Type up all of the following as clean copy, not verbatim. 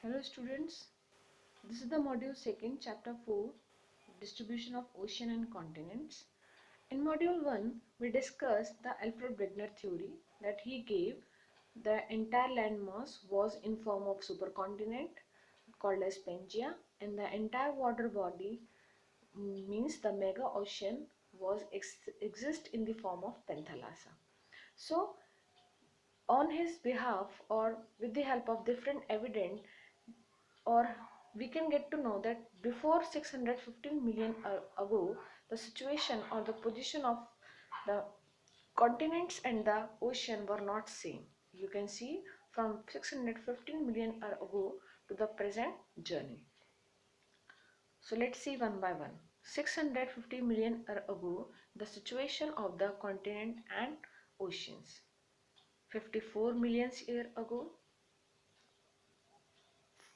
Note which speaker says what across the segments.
Speaker 1: Hello students, this is the module 2nd chapter 4 distribution of ocean and continents. In module 1 we discussed the Alfred Wegener theory that he gave the entire landmass was in form of supercontinent called as Pangaea, and the entire water body means the mega ocean was exist in the form of Panthalassa. So on his behalf or with the help of different evidence, or we can get to know that before 615 million ago, the situation or the position of the continents and the ocean were not same. You can see from 615 million year ago to the present journey. So let's see one by one. 650 million year ago, the situation of the continent and oceans. 54 million year ago,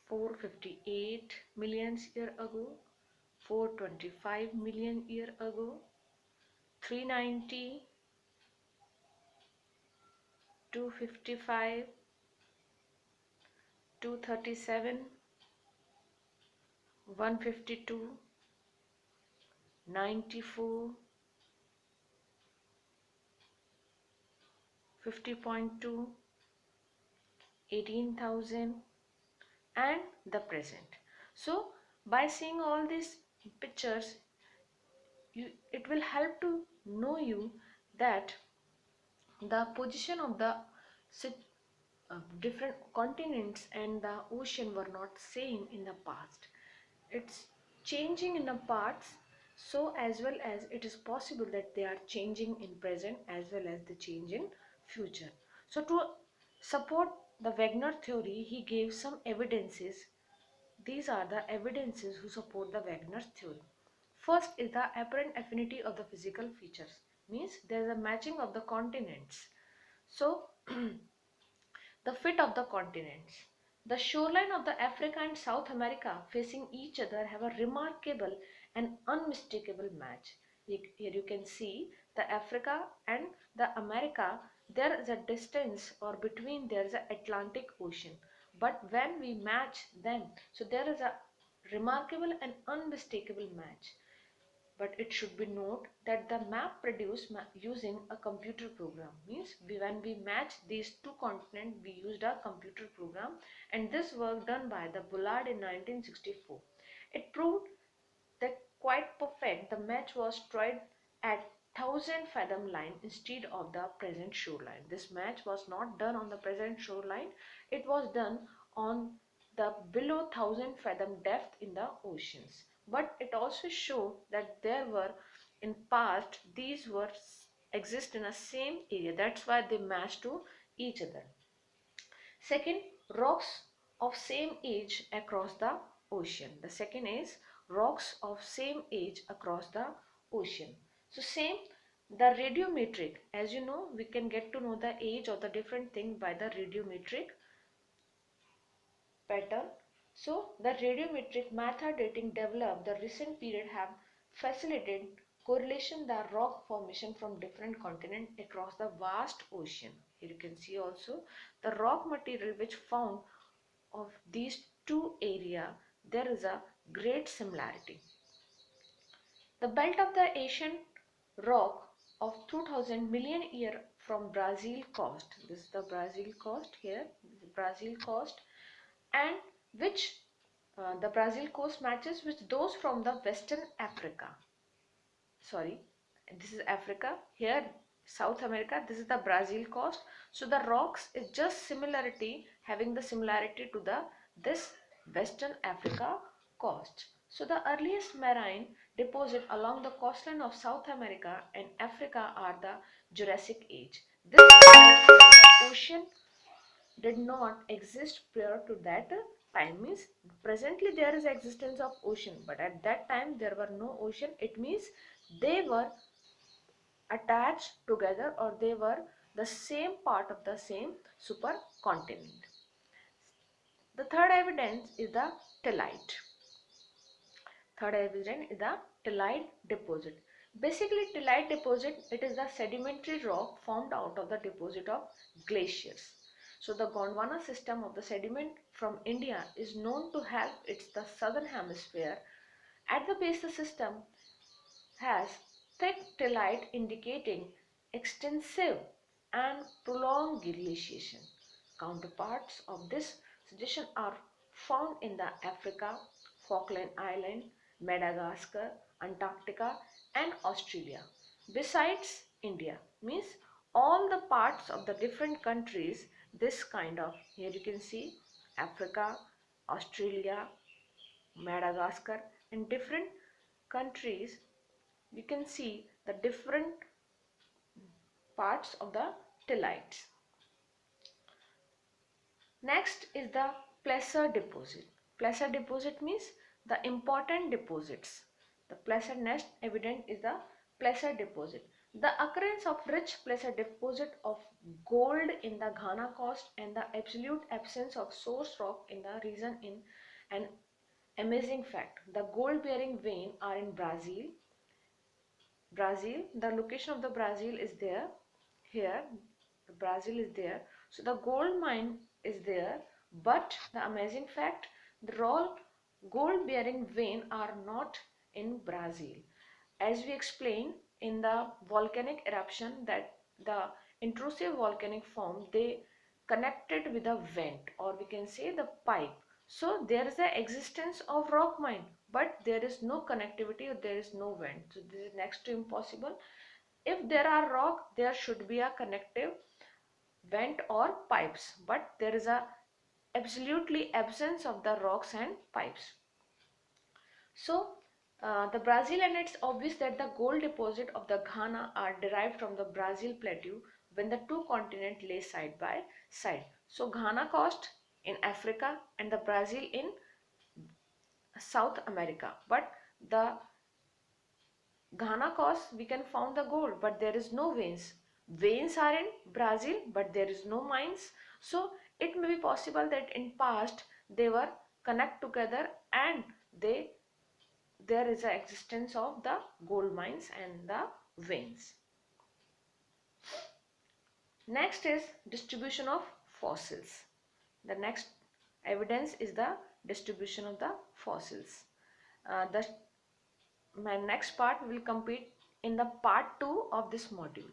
Speaker 1: 458 million year ago, 425 million year ago, 390, 255, 237, 152, 94, 50.2, 18,000 and the present. So by seeing all these pictures, it will help to know you that the position of the different continents and the ocean were not same in the past. It's changing in the parts, so as well as it is possible that they are changing in present as well as the change in future. So to support the Wegener theory, he gave some evidences. These are the evidences who support the Wegener theory. First is the apparent affinity of the physical features, means there is a matching of the continents. So the fit of the continents. The shoreline of the Africa and South America facing each other have a remarkable and unmistakable match. Here you can see the Africa and the America, there is a distance or between there is a Atlantic Ocean. But when we match them, so there is a remarkable and unmistakable match. But it should be noted that the map produced using a computer program, means when we match these two continents we used a computer program, and this work done by the Bullard in 1964. It proved that quite perfect. The match was tried at 1,000 fathom line instead of the present shoreline. This match was not done on the present shoreline, it was done on the below 1,000 fathom depth in the oceans. But it also showed that there were in past these were exist in the same area, that's why they match to each other. Second, rocks of same age across the ocean. The second is rocks of same age across the ocean. So same, the radiometric, as you know, we can get to know the age of the different thing by the radiometric pattern. So the radiometric method dating developed the recent period have facilitated correlation the rock formation from different continents across the vast ocean. Here you can see also the rock material which found of these two areas, there is a great similarity. The belt of the Asian rock of 2000 million year from Brazil coast. This is the Brazil coast here, Brazil coast, and which the Brazil coast matches with those from the Western Africa. Sorry, this is Africa. Here South America, this is the Brazil coast. So the rocks is just similarity, having the similarity to the this Western Africa coast. So the earliest marine deposit along the coastline of South America and Africa are the Jurassic age. This the ocean did not exist prior to that time, means presently there is existence of ocean, but at that time there were no ocean. It means they were attached together, or they were the same part of the same supercontinent. The third evidence is the tellite. Third evidence is the tellite deposit. Basically tellite deposit, it is the sedimentary rock formed out of the deposit of glaciers. So the Gondwana system of the sediment from India is known to have its the southern hemisphere. At the base the system has thick tillite indicating extensive and prolonged glaciation. Counterparts of this sedition are found in the Africa, Falkland Island, Madagascar, Antarctica and Australia. Besides India, means all the parts of the different countries, this kind of, here you can see Africa, Australia, Madagascar and different countries, you can see the different parts of the tillites. Next is the placer deposit. Placer deposit means the important deposits. The placer nest evident is the placer deposit. The occurrence of rich placer deposit of gold in the Ghana coast and the absolute absence of source rock in the region in an amazing fact. The gold bearing vein are in Brazil. The location of the Brazil is there. Here, the Brazil is there. So the gold mine is there. But the amazing fact, the raw gold bearing vein are not in Brazil. As we explained in the volcanic eruption, that the intrusive volcanic form, they connected with a vent, or we can say the pipe. So there is the existence of rock mine, but there is no connectivity or there is no vent. So this is next to impossible. If there are rock, there should be a connective vent or pipes, but there is a absolutely absence of the rocks and pipes. So the Brazil, and it's obvious that the gold deposit of the Ghana are derived from the Brazil plateau when the two continents lay side by side. So Ghana coast in Africa and the Brazil in South America. But the Ghana coast we can found the gold, but there is no veins. Veins are in Brazil, but there is no mines. So it may be possible that in past they were connect together and there is a existence of the gold mines and the veins. Next is distribution of fossils. The next evidence is the distribution of the fossils. My next part will complete in the part 2 of this module.